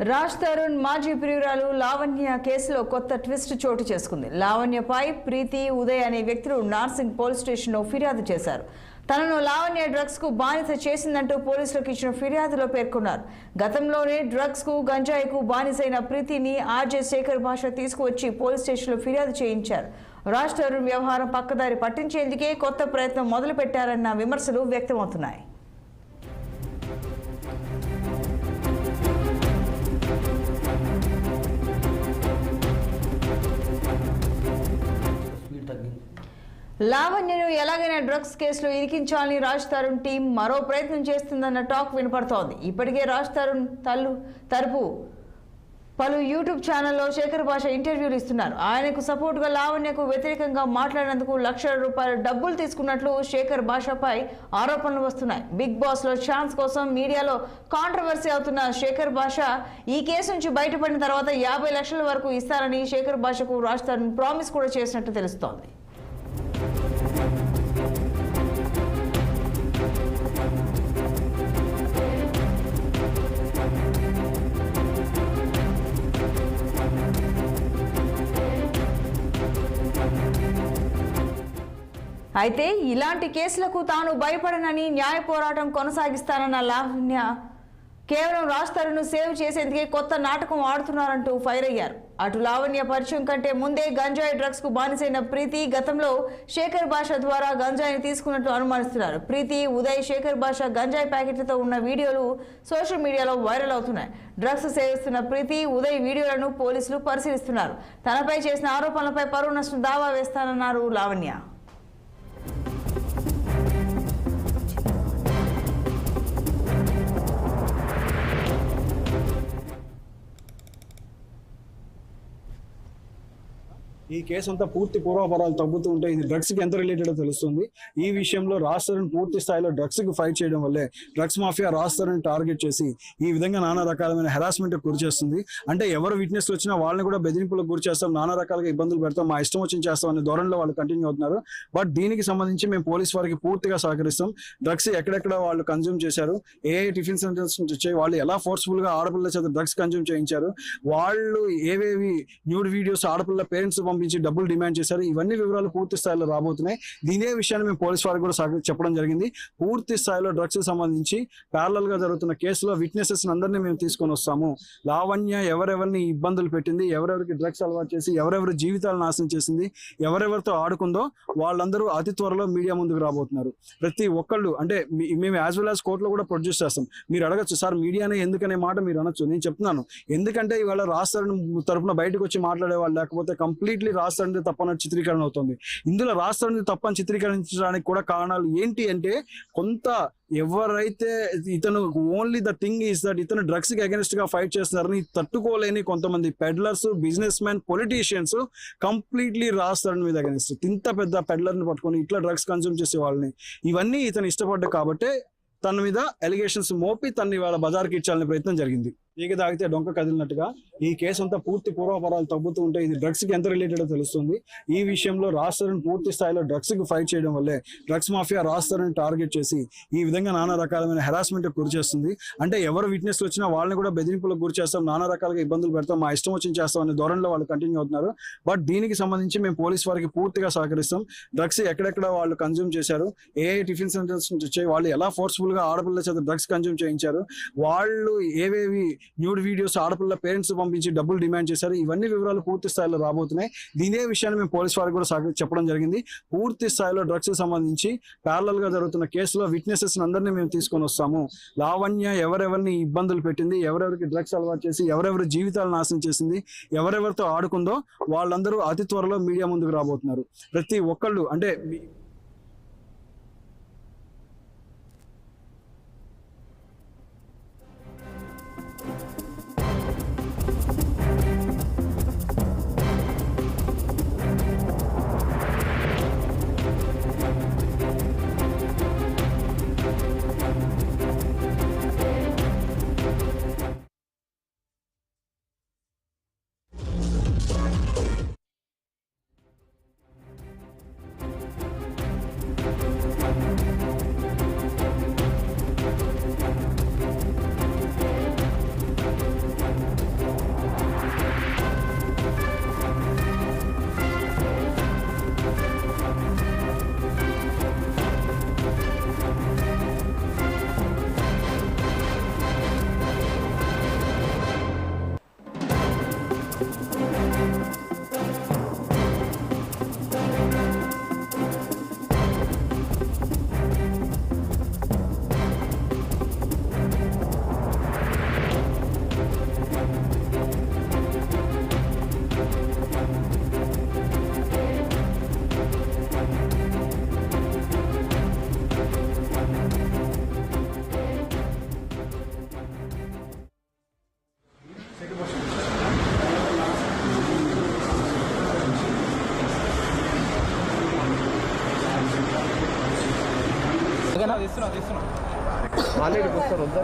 రాజ్ తరుణ్ మాజీ ప్రియురాలు లావణ్య కేసులో కొత్త ట్విస్ట్ చోటు చేసుకుంది. లావణ్యపై ప్రీతి ఉదయ్ అనే వ్యక్తులు నార్సింగ్ పోలీస్ స్టేషన్లో ఫిర్యాదు చేశారు. తనను లావణ్య డ్రగ్స్ కు బానిస చేసిందంటూ పోలీసులకు ఇచ్చిన ఫిర్యాదులో పేర్కొన్నారు. గతంలోనే డ్రగ్స్ కు గంజాయికు బానిసైన ప్రీతిని ఆర్జే శేఖర్ భాష తీసుకువచ్చి పోలీస్ స్టేషన్లో ఫిర్యాదు చేయించారు. రాజ్ తరుణ్ వ్యవహారం పక్కదారి పట్టించేందుకే కొత్త ప్రయత్నం మొదలు పెట్టారన్న విమర్శలు వ్యక్తమవుతున్నాయి. లావణ్యను ఎలాగైనా డ్రగ్స్ కేసులో ఇరికించాలని రాజ్ తరుణ్ టీం మరో ప్రయత్నం చేస్తుందన్న టాక్ వినపడుతోంది. ఇప్పటికే రాజ్ తరుణ్ తరపు పలు యూట్యూబ్ ఛానల్లో శేఖర్ భాష ఇంటర్వ్యూలు ఇస్తున్నారు. ఆయనకు సపోర్టుగా లావణ్యకు వ్యతిరేకంగా మాట్లాడేందుకు లక్షల రూపాయల డబ్బులు తీసుకున్నట్లు శేఖర్ భాషపై ఆరోపణలు వస్తున్నాయి. బిగ్ బాస్ లో ఛాన్స్ కోసం మీడియాలో కాంట్రవర్సీ అవుతున్న శేఖర్ భాష ఈ కేసు నుంచి బయటపడిన తర్వాత 50 లక్షల వరకు ఇస్తారని శేఖర్ భాషకు రాజ్ తరుణ్ ప్రామిస్ కూడా చేసినట్టు తెలుస్తోంది. అయితే ఇలాంటి కేసులకు తాను భయపడనని న్యాయ పోరాటం కొనసాగిస్తానన్న లావణ్య కేవలం రాజ్ తరుణ్ సేవ్ చేసేందుకే కొత్త నాటకం ఆడుతున్నారంటూ ఫైర్ అయ్యారు. అటు లావణ్య పరిచయం కంటే ముందే గంజాయి డ్రగ్స్ కు బానిసైన ప్రీతి గతంలో శేఖర్ భాష ద్వారా గంజాయిని తీసుకున్నట్లు అనుమానిస్తున్నారు. ప్రీతి ఉదయ్ శేఖర్ భాష గంజాయి ప్యాకెట్లతో ఉన్న వీడియోలు సోషల్ మీడియాలో వైరల్ అవుతున్నాయి. డ్రగ్స్ సేవిస్తున్న ప్రీతి ఉదయ్ వీడియోలను పోలీసులు పరిశీలిస్తున్నారు. తనపై చేసిన ఆరోపణలపై పరువు నష్టం దావా వేస్తానన్నారు లావణ్య. ఈ కేసు అంతా పూర్తి పూర్వాపరాలు తగ్గుతూ ఉంటే ఇది డ్రగ్స్ కి ఎంత రిలేటెడ్ తెలుస్తుంది. ఈ విషయంలో రాజ్ తరుణ్ పూర్తి స్థాయిలో డ్రగ్స్ కి ఫైట్ చేయడం వల్లే drugs mafia Raj Tarun target చేసి ఈ విధంగా నానా రకాలమైన హెరాస్మెంట్ గురి చేస్తుంది. అంటే ఎవరు విట్నెస్ వచ్చినా వాళ్ళని కూడా బెదిరింపులకు గురి చేస్తాం, నానా రకాలుగా ఇబ్బందులు పెడతాం, మా ఇష్టం వచ్చింది చేస్తాం అనే ధోరణిలో వాళ్ళు కంటిన్యూ అవుతున్నారు. బట్ దీనికి సంబంధించి మేము పోలీస్ వారికి పూర్తిగా సహకరిస్తాం. డ్రగ్స్ ఎక్కడెక్కడ వాళ్ళు కన్జ్యూమ్ చేశారు, ఏ టిఫిన్ సెంటర్స్ నుంచి వచ్చాయి, వాళ్ళు ఎలా ఫోర్స్ఫుల్ గా ఆడపిల్ల చేత డ్రగ్స్ కన్జ్యూమ్ చేయించారు, వాళ్ళు ఏవేవి న్యూడ్ వీడియోస్ ఆడపిల్ల పేరెంట్స్ పంపించి డబ్బులు డిమాండ్ చేశారు, ఇవన్నీ వివరాలు పూర్తి స్థాయిలో రాబోతున్నాయి. దీనే విషయాన్ని మేము పోలీస్ వారికి కూడా చెప్పడం జరిగింది. పూర్తి స్థాయిలో డ్రగ్స్ సంబంధించి ప్యారలల్ గా జరుగుతున్న కేసులో విట్నెసెస్ అందరినీ మేము తీసుకొని వస్తాము. లావణ్య ఎవరెవరిని ఇబ్బందులు పెట్టింది, ఎవరెవరికి డ్రగ్స్ అలవాటు చేసి ఎవరెవరి జీవితాలు నాశనం చేసింది, ఎవరెవరితో ఆడుకుందో వాళ్ళందరూ అతి త్వరలో మీడియా ముందుకు రాబోతున్నారు. ప్రతి ఒక్కళ్ళు అంటే మేము యాజ్ వెల్ యాజ్ కోర్టులో కూడా ప్రొడ్యూస్ చేస్తాం. మీరు అడగచ్చు సార్ మీడియానే ఎందుకనే మాట మీరు అనొచ్చు. నేను చెప్తున్నాను ఎందుకంటే ఇవాళ రాజ్ తరుణ్ తరఫున బయటకు వచ్చి మాట్లాడే వాళ్ళు లేకపోతే కంప్లీట్లీ రాజ్ తరుణ్ తప్పని చిత్రీకరణ అవుతుంది. ఇందులో రాజ్ తరుణ్ తప్పని చిత్రీకరించడానికి కూడా కారణాలు ఏంటి అంటే కొంత ఎవరైతే ఇతను only the thing is that ఇతను డ్రగ్స్ కి అగెన్స్ట్ గా ఫైట్ చేస్తున్నారని తట్టుకోలేని కొంతమంది peddlers, business man, politicians completely Raj Tarun మీద అగెన్స్ట్ ఇంత పెద్ద పెడ్లర్ ని పట్టుకొని ఇట్లా డ్రగ్స్ కన్స్యూమ్ చేసే వాళ్ళని ఇవన్నీ ఇతను ఇష్టపడ్డా కాబట్టి తన మీద ఎలిగేషన్స్ మోపి తనని వాళ్ళ బజార్కి ఇచ్చాలనే ప్రయత్నం జరిగింది. ఈగ తాగితే డొంక కదిలినట్టుగా ఈ కేసు అంతా పూర్తి పూర్వాపరాలు తగ్గుతూ ఉంటే ఇది డ్రగ్స్ కి ఎంత రిలేటెడ్ తెలుస్తుంది. ఈ విషయంలో రాజ్ తరుణ్ పూర్తి స్థాయిలో డ్రగ్స్ కి ఫైట్ చేయడం వల్లే drugs mafia Raj Tarun target చేసి ఈ విధంగా నానా రకాలమైన హెరాస్మెంట్ గురి చేస్తుంది. అంటే ఎవరు విట్నెస్ వచ్చినా వాళ్ళని కూడా బెదిరింపులకు గురి చేస్తాం, నానా రకాలుగా ఇబ్బందులు పెడతాం, మా ఇష్టం వచ్చింది చేస్తాం అనే ధోరణిలో వాళ్ళు కంటిన్యూ అవుతున్నారు. బట్ దీనికి సంబంధించి మేము పోలీస్ వారికి పూర్తిగా సహకరిస్తాం. డ్రగ్స్ ఎక్కడెక్కడ వాళ్ళు కన్జ్యూమ్ చేశారు, ఏ టిఫిన్ సెంటర్స్ నుంచి వచ్చాయి, వాళ్ళు ఎలా ఫోర్స్ఫుల్ గా ఆడపిల్ల చేత డ్రగ్స్ కన్జ్యూమ్ చేయించారు, వాళ్ళు ఏవేవి న్యూడ్ వీడియోస్ ఆడపిల్ల పేరెంట్స్ పంపించి డబ్బులు డిమాండ్ చేశారు, ఇవన్నీ వివరాలు పూర్తి స్థాయిలో రాబోతున్నాయి. దీనే విషయాన్ని మేము పోలీస్ వారికి కూడా చెప్పడం జరిగింది. పూర్తి స్థాయిలో డ్రగ్స్ సంబంధించి ప్యారలల్ గా జరుగుతున్న కేసులో విట్నెసెస్ అందరినీ మేము తీసుకొని వస్తాము. లావణ్య ఎవరెవరిని ఇబ్బందులు పెట్టింది, ఎవరెవరికి డ్రగ్స్ అలవాటు చేసి ఎవరెవరి జీవితాలు నాశనం చేసింది, ఎవరెవరితో ఆడుకుందో వాళ్ళందరూ అతి త్వరలో మీడియా ముందుకు రాబోతున్నారు. ప్రతి ఒక్కళ్ళు అంటే తీస్తున్నా